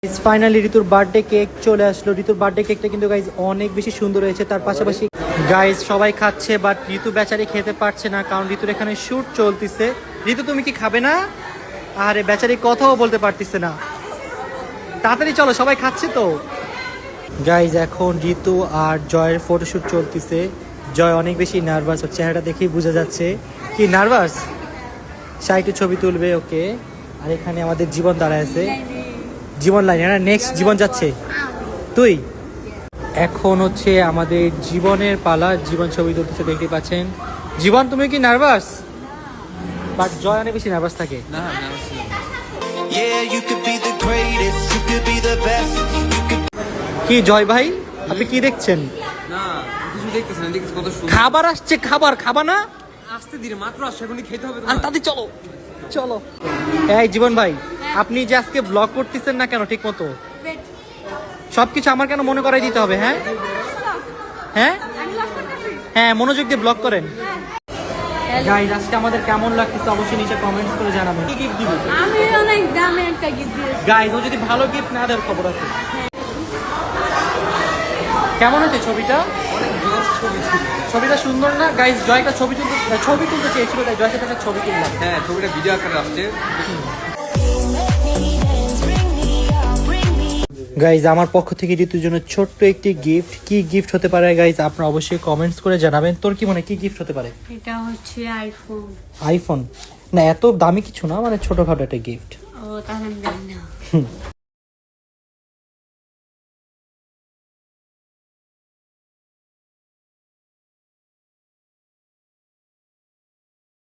Finally ঋতুর birthday cake চলে আসলো। ঋতুর বার্থডে কেকটা কিন্তু গাইজ অনেক বেশি সুন্দর হয়েছে। তার পাশাপাশি গাইজ সবাই খাচ্ছে, বাট ঋতু বেচারি খেতে পারছে না, কারণ ঋতুর এখানে শুট চলতেছে। ঋতু তুমি কি খাবে না? আরে বেচারি কথাও বলতে পারতেছে না। তাড়াতাড়ি চলো, সবাই খাচ্ছে তো। গাইজ এখন ঋতু আর জয়ের ফটোশুট চলতেছে। জয় অনেক বেশি নার্ভাস, ওর চেহারাটা দেখেই বোঝা যাচ্ছে। কি নার্ভাস? সাইটে ছবি তুলবে ওকে। আর এখানে আমাদের জীবন দাঁড়ায় আছে। জীবন লাইন, হ্যাঁ নেক্সট জীবন যাচ্ছে। তুই এখন হচ্ছে আমাদের জীবনের পালা। জীবন ছবি তুলতেছে, দেখতে পাচ্ছেন। জীবন তুমি কি নার্ভাস? বাট জয় অনেক বেশি নার্ভাস থাকে। না নার্ভাস ছিলাম না। Yeah, you could be the greatest, you could be the best, you could... কি জয় ভাই, আপনি কি দেখছেন? না কিছু দেখতেছ না, দেখতেছ কত সুন্দর খাবার আসছে, খাবার খাবা না? আস্তে ধীরে মাত্র আসছে, এখনই খেতে হবে আর তোমার। তাতে চলো চলো। এই জীবন ভাই, আপনি যে আজকে ব্লগ করতেছেন না কেন ঠিক মতো? সবকিছু আমার কেন মনে করাই দিতে হবে? হ্যাঁ হ্যাঁ হ্যাঁ, মনোযোগ দিয়ে ব্লগ করেন। গাইস আজকে আমাদের কেমন লাগতেছে অবশ্যই নিচে কমেন্টস করে জানাবেন। কি গিফট দিবেন? আমি অনেক দামি একটা গিফট দিয়েছি। গাইস ও যদি ভালো গিফট না দেয় খবর আছে। কেমন হচ্ছে ছবিটা? অনেক জোস ছবি ছিল। ছবিটা সুন্দর না গাইস? জয় একটা ছবি তুলতে চেয়েছিল, তাই জয়ের সাথে একটা ছবি কিনলাম। হ্যাঁ ছবিটা ভিডিও আকারে আসছে। গাইজ আমার পক্ষ থেকে ঋতুর জন্য ছোট্ট একটি গিফট। কি গিফট হতে পারে গাইজ আপনারা অবশ্যই কমেন্টস করে জানাবেন। তোর কি মনে, কি গিফট হতে পারে? এটা হচ্ছে আইফোন। আইফোন না, এত দামি কিছু না, মানে ছোটখাটো একটা গিফট। ও তাহলে আমি জানি না।